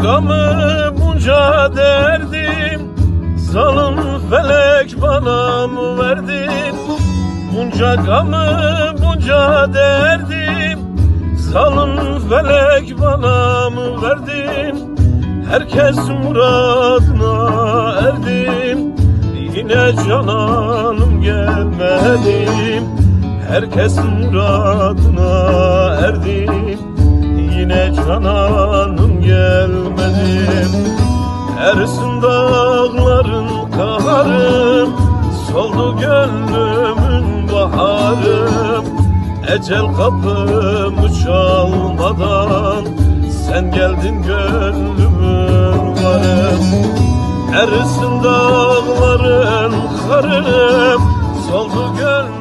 gamı bunca derdim, zalim felek bana mı verdin? Bunca gamı bunca derdim, zalim felek bana mı verdin? Herkes muradına erdim, yine cananım gelmedim. Herkes muradına erdim, yine cananım gelmedim. Erisin dağların kaharım, soldu gönlümün baharım. Ecel kapımı çalmadan sen geldin gönlümün varım. Erisin dağların karım, soldu gönlümün